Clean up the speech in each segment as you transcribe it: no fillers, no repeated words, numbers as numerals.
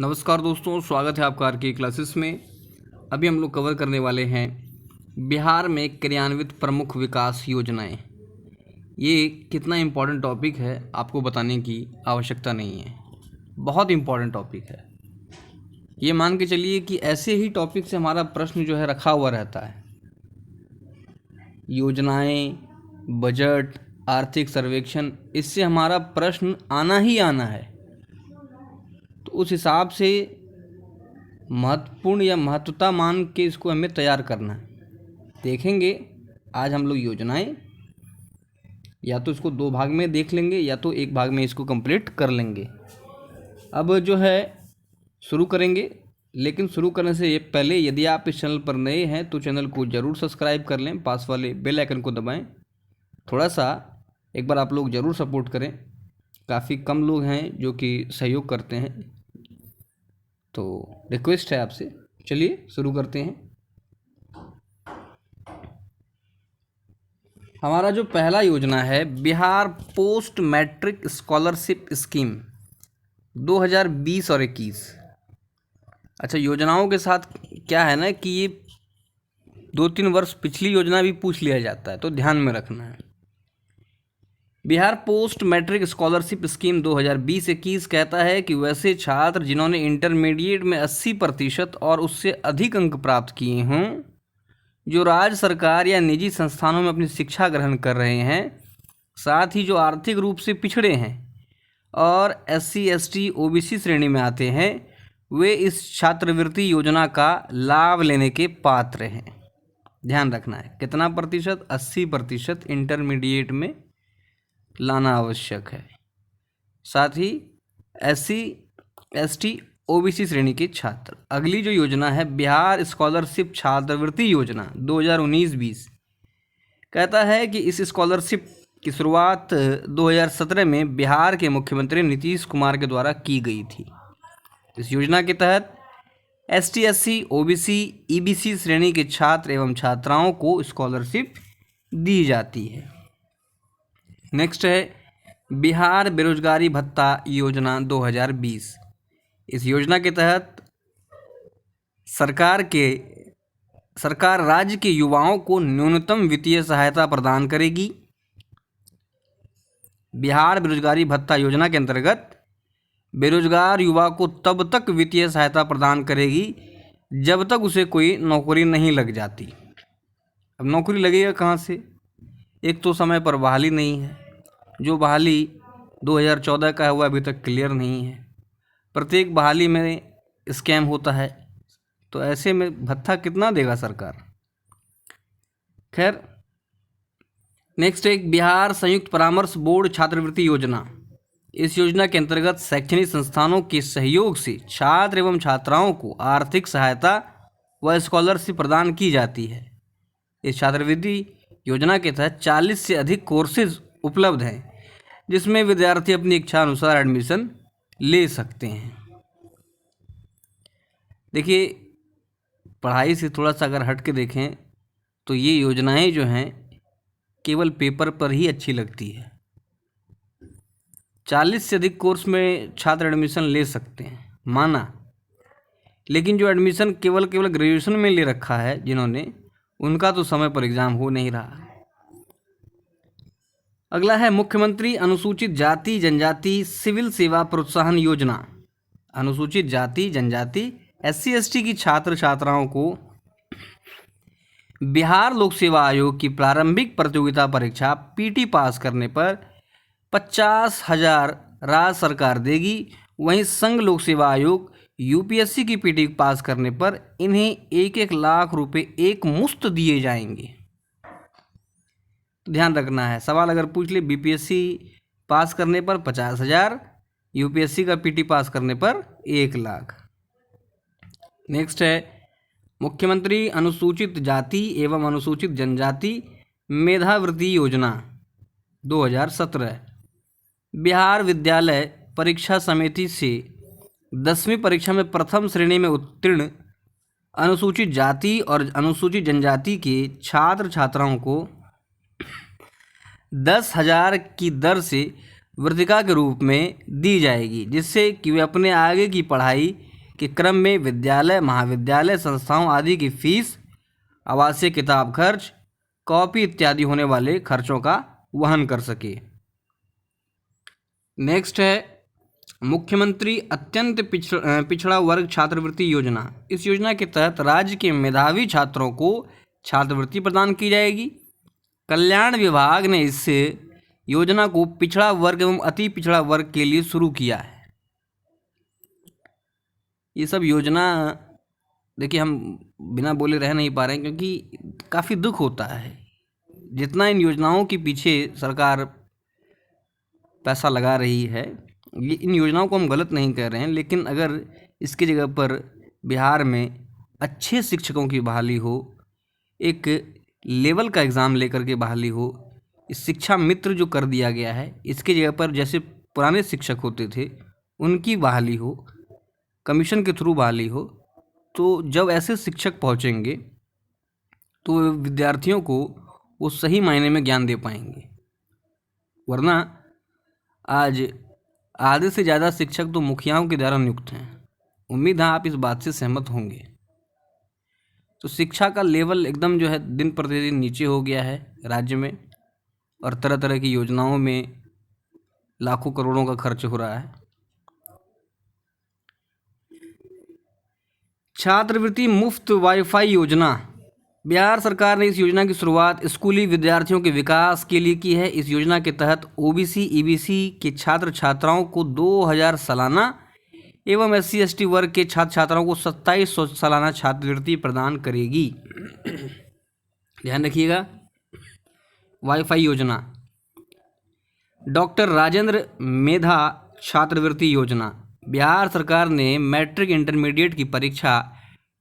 नमस्कार दोस्तों, स्वागत है आपका आर के क्लासेस में। अभी हम लोग कवर करने वाले हैं बिहार में क्रियान्वित प्रमुख विकास योजनाएं। ये कितना इम्पोर्टेंट टॉपिक है आपको बताने की आवश्यकता नहीं है, बहुत इम्पोर्टेंट टॉपिक है। ये मान के चलिए कि ऐसे ही टॉपिक से हमारा प्रश्न जो है रखा हुआ रहता है। योजनाएं, बजट, आर्थिक सर्वेक्षण, इससे हमारा प्रश्न आना ही आना है। तो उस हिसाब से महत्वपूर्ण या महत्वता मान के इसको हमें तैयार करना है। देखेंगे आज हम लोग योजनाएं, या तो इसको दो भाग में देख लेंगे या तो एक भाग में इसको कंप्लीट कर लेंगे। अब जो है शुरू करेंगे, लेकिन शुरू करने से पहले यदि आप इस चैनल पर नए हैं तो चैनल को ज़रूर सब्सक्राइब कर लें, पास वाले बेल आइकन को दबाएं। थोड़ा सा एक बार आप लोग ज़रूर सपोर्ट करें, काफ़ी कम लोग हैं जो कि सहयोग करते हैं, तो रिक्वेस्ट है आपसे। चलिए शुरू करते हैं। हमारा जो पहला योजना है Bihar post matric scholarship scheme 2020 और 21। अच्छा, योजनाओं के साथ क्या है ना कि ये 2-3 वर्ष पिछली योजना भी पूछ लिया जाता है, तो ध्यान में रखना है। Bihar post matric scholarship scheme 2020-21 कहता है कि वैसे छात्र जिन्होंने इंटरमीडिएट में 80% और उससे अधिक अंक प्राप्त किए हों, जो राज्य सरकार या निजी संस्थानों में अपनी शिक्षा ग्रहण कर रहे हैं, साथ ही जो आर्थिक रूप से पिछड़े हैं और SC, ST, OBC श्रेणी में आते हैं, वे इस छात्रवृत्ति योजना का लाभ लेने के पात्र हैं। ध्यान रखना है कितना प्रतिशत, 80% इंटरमीडिएट में लाना आवश्यक है। साथ ही SC, ST, OBC श्रेणी के छात्र। अगली जो योजना है बिहार स्कॉलरशिप छात्रवृत्ति योजना 2019-20 कहता है कि इस स्कॉलरशिप की शुरुआत 2017 में बिहार के मुख्यमंत्री नीतीश कुमार के द्वारा की गई थी। इस योजना के तहत ST, SC, OBC, EBC श्रेणी के छात्र एवं छात्राओं को स्कॉलरशिप दी जाती है। नेक्स्ट है बिहार बेरोजगारी भत्ता योजना 2020। इस योजना के तहत सरकार राज्य के युवाओं को न्यूनतम वित्तीय सहायता प्रदान करेगी। बिहार बेरोजगारी भत्ता योजना के अंतर्गत बेरोजगार युवा को तब तक वित्तीय सहायता प्रदान करेगी जब तक उसे कोई नौकरी नहीं लग जाती। अब नौकरी लगेगा कहाँ से? एक तो समय पर बहाली नहीं है, जो बहाली 2014 का है वह अभी तक क्लियर नहीं है। प्रत्येक बहाली में स्कैम होता है, तो ऐसे में भत्ता कितना देगा सरकार? खैर, नेक्स्ट एक बिहार संयुक्त परामर्श बोर्ड छात्रवृत्ति योजना। इस योजना के अंतर्गत शैक्षणिक संस्थानों के सहयोग से छात्र एवं छात्राओं को आर्थिक सहायता व स्कॉलरशिप प्रदान की जाती है। इस छात्रवृत्ति योजना के तहत 40 से अधिक कोर्सेज उपलब्ध हैं, जिसमें विद्यार्थी अपनी इच्छा अनुसार एडमिशन ले सकते हैं। देखिए, पढ़ाई से थोड़ा सा अगर हट के देखें तो ये योजनाएं जो हैं केवल पेपर पर ही अच्छी लगती है। 40 से अधिक कोर्स में छात्र एडमिशन ले सकते हैं, माना, लेकिन जो एडमिशन केवल ग्रेजुएशन में ले रखा है जिन्होंने, उनका तो समय पर एग्ज़ाम हो नहीं रहा। अगला है मुख्यमंत्री अनुसूचित जाति जनजाति सिविल सेवा प्रोत्साहन योजना। अनुसूचित जाति जनजाति SC, ST की छात्र छात्राओं को बिहार लोक सेवा आयोग की प्रारंभिक प्रतियोगिता परीक्षा PT पास करने पर 50,000 राज्य सरकार देगी। वहीं संघ लोक सेवा आयोग UPSC की PT पास करने पर इन्हें 1-1 लाख रुपए एक मुश्त दिए जाएंगे। ध्यान रखना है, सवाल अगर पूछ ले BPSC पास करने पर 50,000, UPSC का PT पास करने पर 1 लाख। नेक्स्ट है मुख्यमंत्री अनुसूचित जाति एवं अनुसूचित जनजाति मेधावृत्ति योजना 2017। बिहार विद्यालय परीक्षा समिति से 10वीं परीक्षा में प्रथम श्रेणी में उत्तीर्ण अनुसूचित जाति और अनुसूचित जनजाति के छात्र छात्राओं को 10,000 की दर से वृत्तिका के रूप में दी जाएगी, जिससे कि वे अपने आगे की पढ़ाई के क्रम में विद्यालय, महाविद्यालय, संस्थाओं आदि की फीस, आवासीय किताब खर्च, कॉपी इत्यादि होने वाले खर्चों का वहन कर सके। नेक्स्ट है मुख्यमंत्री अत्यंत पिछड़ा वर्ग छात्रवृत्ति योजना। इस योजना के तहत राज्य के मेधावी छात्रों को छात्रवृत्ति प्रदान की जाएगी। कल्याण विभाग ने इस योजना को पिछड़ा वर्ग एवं अति पिछड़ा वर्ग के लिए शुरू किया है। ये सब योजना देखिए हम बिना बोले रह नहीं पा रहे हैं, क्योंकि काफ़ी दुख होता है जितना इन योजनाओं के पीछे सरकार पैसा लगा रही है। ये इन योजनाओं को हम गलत नहीं कह रहे हैं, लेकिन अगर इसकी जगह पर बिहार में अच्छे शिक्षकों की बहाली हो, एक लेवल का एग्ज़ाम लेकर के बहाली हो, इस शिक्षा मित्र जो कर दिया गया है इसकी जगह पर जैसे पुराने शिक्षक होते थे उनकी बहाली हो, कमीशन के थ्रू बहाली हो, तो जब ऐसे शिक्षक पहुंचेंगे तो विद्यार्थियों को वो सही मायने में ज्ञान दे पाएंगे। वरना आज आधे से ज़्यादा शिक्षक तो मुखियाओं के द्वारा नियुक्त हैं। उम्मीद है आप इस बात से सहमत होंगे। तो शिक्षा का लेवल एकदम जो है दिन प्रतिदिन नीचे हो गया है राज्य में, और तरह तरह की योजनाओं में लाखों करोड़ों का खर्च हो रहा है। छात्रवृत्ति मुफ्त वाईफाई योजना। बिहार सरकार ने इस योजना की शुरुआत स्कूली विद्यार्थियों के विकास के लिए की है। इस योजना के तहत ओबीसी ईबीसी के छात्र छात्राओं को 2000 सालाना एवं SC ST वर्ग के छात्र छात्राओं को 2700 सालाना छात्रवृत्ति प्रदान करेगी। ध्यान रखिएगा, वाईफाई योजना। डॉक्टर राजेंद्र मेधा छात्रवृत्ति योजना। बिहार सरकार ने मैट्रिक इंटरमीडिएट की परीक्षा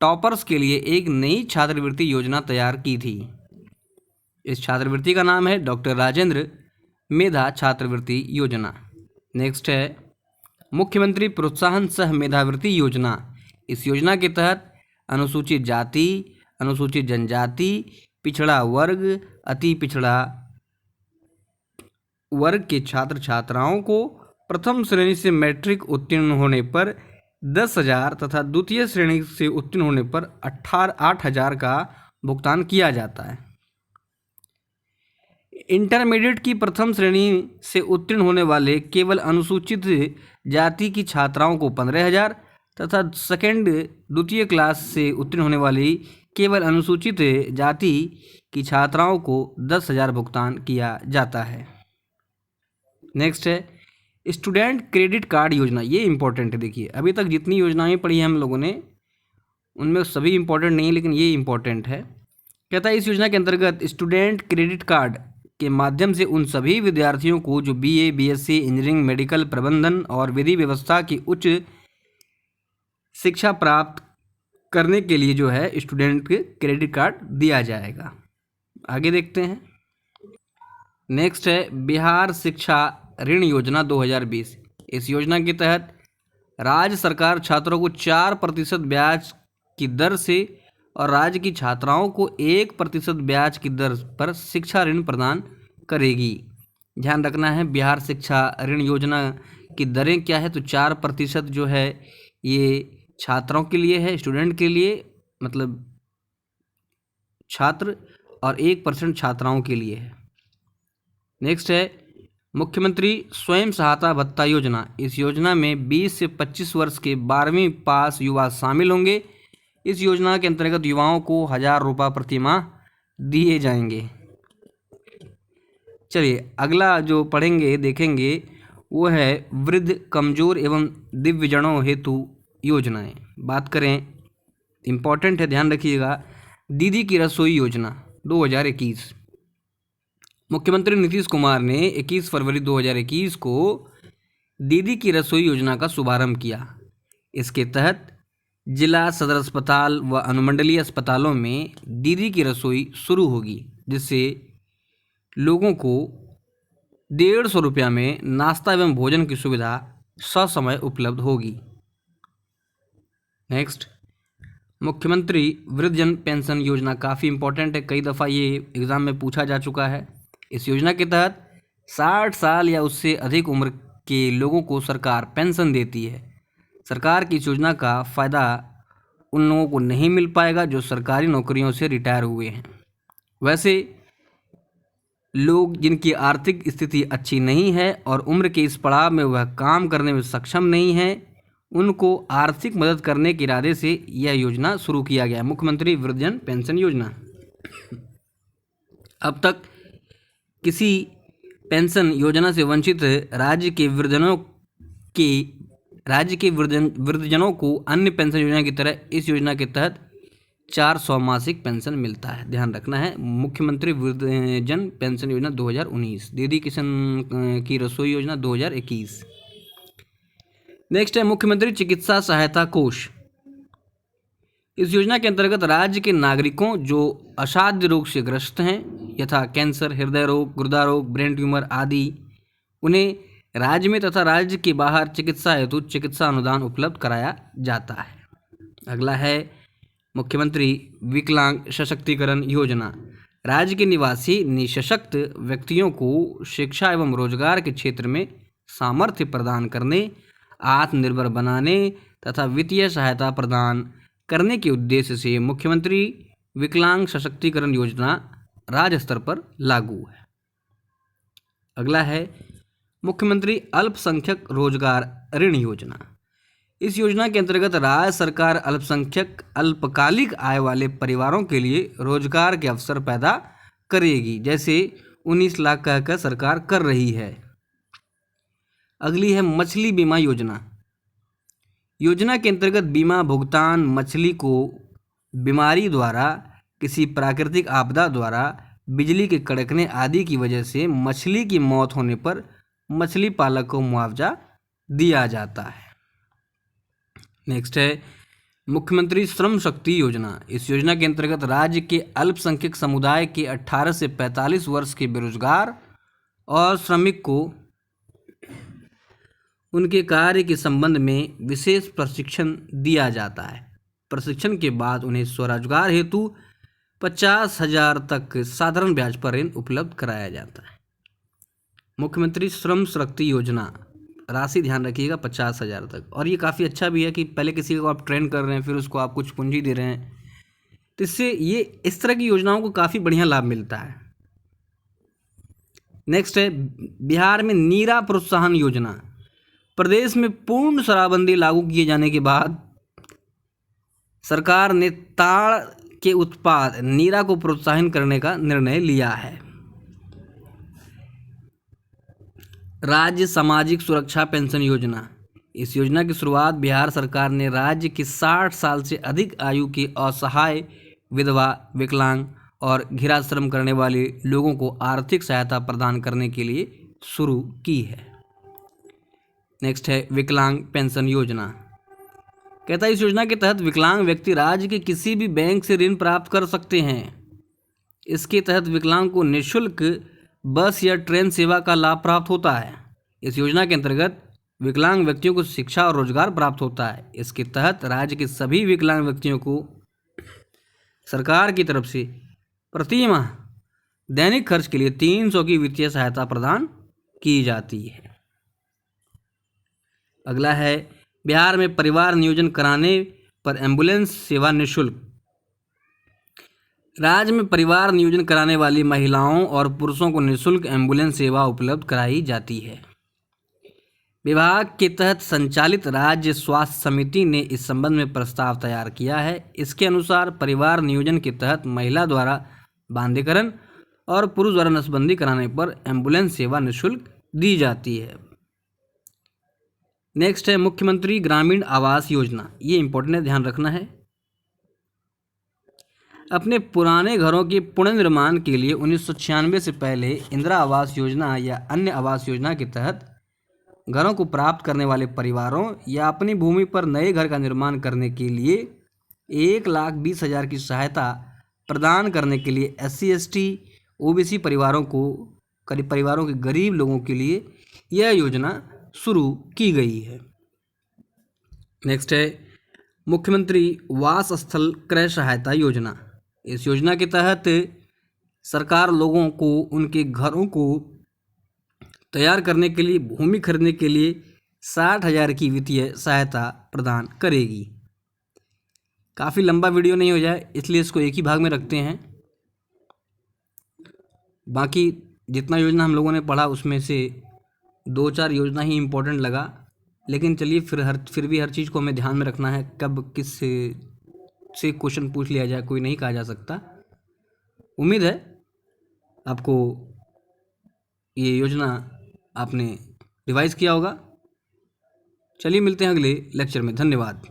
टॉपर्स के लिए एक नई छात्रवृत्ति योजना तैयार की थी। इस छात्रवृत्ति का नाम है डॉक्टर राजेंद्र मेधा छात्रवृत्ति योजना। नेक्स्ट है मुख्यमंत्री प्रोत्साहन सह मेधावृत्ति योजना। इस योजना के तहत अनुसूचित जाति, अनुसूचित जनजाति, पिछड़ा वर्ग, अति पिछड़ा वर्ग के छात्र छात्राओं को प्रथम श्रेणी से मैट्रिक उत्तीर्ण होने पर 10,000 तथा द्वितीय श्रेणी से उत्तीर्ण होने पर 8,000 का भुगतान किया जाता है। इंटरमीडिएट की प्रथम श्रेणी से उत्तीर्ण होने वाले केवल अनुसूचित जाति की छात्राओं को 15,000 तथा द्वितीय क्लास से उत्तीर्ण होने वाली केवल अनुसूचित जाति की छात्राओं को 10,000 भुगतान किया जाता है। नेक्स्ट है स्टूडेंट क्रेडिट कार्ड योजना। ये इंपॉर्टेंट है। देखिए अभी तक जितनी योजनाएं पढ़ी हैं हम लोगों ने उनमें सभी इंपॉर्टेंट नहीं है, लेकिन ये इंपॉर्टेंट है। कहता है इस योजना के अंतर्गत स्टूडेंट क्रेडिट कार्ड के माध्यम से उन सभी विद्यार्थियों को जो BA BSc इंजीनियरिंग, मेडिकल, प्रबंधन और विधि व्यवस्था की उच्च शिक्षा प्राप्त करने के लिए जो है स्टूडेंट के क्रेडिट कार्ड दिया जाएगा। आगे देखते हैं। नेक्स्ट है बिहार शिक्षा ऋण योजना 2020। इस योजना के तहत राज्य सरकार छात्रों को 4% ब्याज की दर से और राज्य की छात्राओं को 1% ब्याज की दर पर शिक्षा ऋण प्रदान करेगी। ध्यान रखना है बिहार शिक्षा ऋण योजना की दरें क्या है, तो 4% जो है ये छात्रों के लिए है, स्टूडेंट के लिए मतलब छात्र, और 1% छात्राओं के लिए है। नेक्स्ट है मुख्यमंत्री स्वयं सहायता भत्ता योजना। इस योजना में 20 से 25 वर्ष के 12वीं पास युवा शामिल होंगे। इस योजना के अंतर्गत युवाओं को 1,000 रुपये प्रति माह दिए जाएंगे। चलिए अगला जो पढ़ेंगे देखेंगे वो है वृद्ध, कमजोर एवं दिव्यजनों हेतु योजनाएं। बात करें, इम्पॉर्टेंट है, ध्यान रखिएगा। दीदी की रसोई योजना 2021। मुख्यमंत्री नीतीश कुमार ने 21 फरवरी 2021 को दीदी की रसोई योजना का शुभारंभ किया। इसके तहत जिला, सदर अस्पताल व अनुमंडलीय अस्पतालों में दीदी की रसोई शुरू होगी, जिससे लोगों को 150 रुपया में नाश्ता एवं भोजन की सुविधा ससमय उपलब्ध होगी। नेक्स्ट मुख्यमंत्री वृद्धजन पेंशन योजना काफ़ी इंपॉर्टेंट है, कई दफ़ा ये एग्ज़ाम में पूछा जा चुका है। इस योजना के तहत 60 साल या उससे अधिक उम्र के लोगों को सरकार पेंशन देती है। सरकार की इस योजना का फ़ायदा उन लोगों को नहीं मिल पाएगा जो सरकारी नौकरियों से रिटायर हुए हैं। वैसे लोग जिनकी आर्थिक स्थिति अच्छी नहीं है और उम्र के इस पड़ाव में वह काम करने में सक्षम नहीं है, उनको आर्थिक मदद करने के इरादे से यह योजना शुरू किया गया है, मुख्यमंत्री वृद्धजन पेंशन योजना। अब तक किसी पेंशन योजना से वंचित राज्य के वृद्धजनों को अन्य पेंशन योजना की तरह इस योजना के तहत 400 मासिक पेंशन मिलता है। ध्यान रखना है, मुख्यमंत्री वृद्धजन पेंशन योजना 2019, दीदी किशन की रसोई योजना 2021। नेक्स्ट है मुख्यमंत्री चिकित्सा सहायता कोष। इस योजना के अंतर्गत राज्य के नागरिकों जो असाध्य रोग से ग्रस्त हैं, यथा कैंसर, हृदय रोग, गुर्दा रोग, ब्रेन ट्यूमर आदि, उन्हें राज्य में तथा राज्य के बाहर चिकित्सा हेतु चिकित्सा अनुदान उपलब्ध कराया जाता है। अगला है मुख्यमंत्री विकलांग सशक्तिकरण योजना। राज्य के निवासी निःशक्त व्यक्तियों को शिक्षा एवं रोजगार के क्षेत्र में सामर्थ्य प्रदान करने, आत्मनिर्भर बनाने तथा वित्तीय सहायता प्रदान करने के उद्देश्य से मुख्यमंत्री विकलांग सशक्तिकरण योजना राज्य स्तर पर लागू है। अगला है मुख्यमंत्री अल्पसंख्यक रोजगार ऋण योजना। इस योजना के अंतर्गत राज्य सरकार अल्पसंख्यक अल्पकालिक आय वाले परिवारों के लिए रोजगार के अवसर पैदा करेगी, जैसे 19 लाख कहकर सरकार कर रही है। अगली है मछली बीमा योजना। योजना के अंतर्गत बीमा भुगतान मछली को बीमारी द्वारा, किसी प्राकृतिक आपदा द्वारा, बिजली के कड़कने आदि की वजह से मछली की मौत होने पर मछली पालक को मुआवजा दिया जाता है। नेक्स्ट है मुख्यमंत्री श्रम शक्ति योजना। इस योजना के अंतर्गत राज्य के अल्पसंख्यक समुदाय के 18 से 45 वर्ष के बेरोजगार और श्रमिक को उनके कार्य के संबंध में विशेष प्रशिक्षण दिया जाता है। प्रशिक्षण के बाद उन्हें स्वरोजगार हेतु 50,000 तक साधारण ब्याज पर ऋण उपलब्ध कराया जाता है। मुख्यमंत्री श्रम शक्ति योजना, राशि ध्यान रखिएगा 50,000 तक। और ये काफ़ी अच्छा भी है कि पहले किसी को आप ट्रेन कर रहे हैं, फिर उसको आप कुछ पूंजी दे रहे हैं, तो इससे ये इस तरह की योजनाओं को काफ़ी बढ़िया लाभ मिलता है। नेक्स्ट है बिहार में नीरा प्रोत्साहन योजना। प्रदेश में पूर्ण शराबबंदी लागू किए जाने के बाद सरकार ने ताड़ के उत्पाद नीरा को प्रोत्साहन करने का निर्णय लिया है। राज्य सामाजिक सुरक्षा पेंशन योजना। इस योजना की शुरुआत बिहार सरकार ने राज्य के 60 साल से अधिक आयु के असहाय, विधवा, विकलांग और गृहश्रम करने वाले लोगों को आर्थिक सहायता प्रदान करने के लिए शुरू की है। नेक्स्ट है विकलांग पेंशन योजना। कहता है इस योजना के तहत विकलांग व्यक्ति राज्य के किसी भी बैंक से ऋण प्राप्त कर सकते हैं। इसके तहत विकलांग को निःशुल्क बस या ट्रेन सेवा का लाभ प्राप्त होता है। इस योजना के अंतर्गत विकलांग व्यक्तियों को शिक्षा और रोजगार प्राप्त होता है। इसके तहत राज्य के सभी विकलांग व्यक्तियों को सरकार की तरफ से प्रति माह दैनिक खर्च के लिए 300 की वित्तीय सहायता प्रदान की जाती है। अगला है बिहार में परिवार नियोजन कराने पर एम्बुलेंस सेवा निःशुल्क। राज्य में परिवार नियोजन कराने वाली महिलाओं और पुरुषों को निःशुल्क एम्बुलेंस सेवा उपलब्ध कराई जाती है। विभाग के तहत संचालित राज्य स्वास्थ्य समिति ने इस संबंध में प्रस्ताव तैयार किया है। इसके अनुसार परिवार नियोजन के तहत महिला द्वारा बांधीकरण और पुरुष द्वारा नसबंदी कराने पर एम्बुलेंस सेवा निःशुल्क दी जाती है। नेक्स्ट है मुख्यमंत्री ग्रामीण आवास योजना। ये इंपॉर्टेंट है, ध्यान रखना है। अपने पुराने घरों के पुनर्निर्माण के लिए 1996 से पहले इंदिरा आवास योजना या अन्य आवास योजना के तहत घरों को प्राप्त करने वाले परिवारों या अपनी भूमि पर नए घर का निर्माण करने के लिए 1,20,000 की सहायता प्रदान करने के लिए SC, ST, OBC परिवारों के गरीब लोगों के लिए यह योजना शुरू की गई है। नेक्स्ट है मुख्यमंत्री वास स्थल क्रय सहायता योजना। इस योजना के तहत सरकार लोगों को उनके घरों को तैयार करने के लिए, भूमि खरीदने के लिए 60,000 की वित्तीय सहायता प्रदान करेगी। काफ़ी लंबा वीडियो नहीं हो जाए इसलिए इसको एक ही भाग में रखते हैं। बाकी जितना योजना हम लोगों ने पढ़ा उसमें से 2-4 योजना ही इम्पोर्टेंट लगा, लेकिन चलिए फिर भी हर चीज़ को हमें ध्यान में रखना है, कब किस से क्वेश्चन पूछ लिया जाए कोई नहीं कहा जा सकता। उम्मीद है आपको ये योजना आपने रिवाइज़ किया होगा। चलिए मिलते हैं अगले लेक्चर में। धन्यवाद।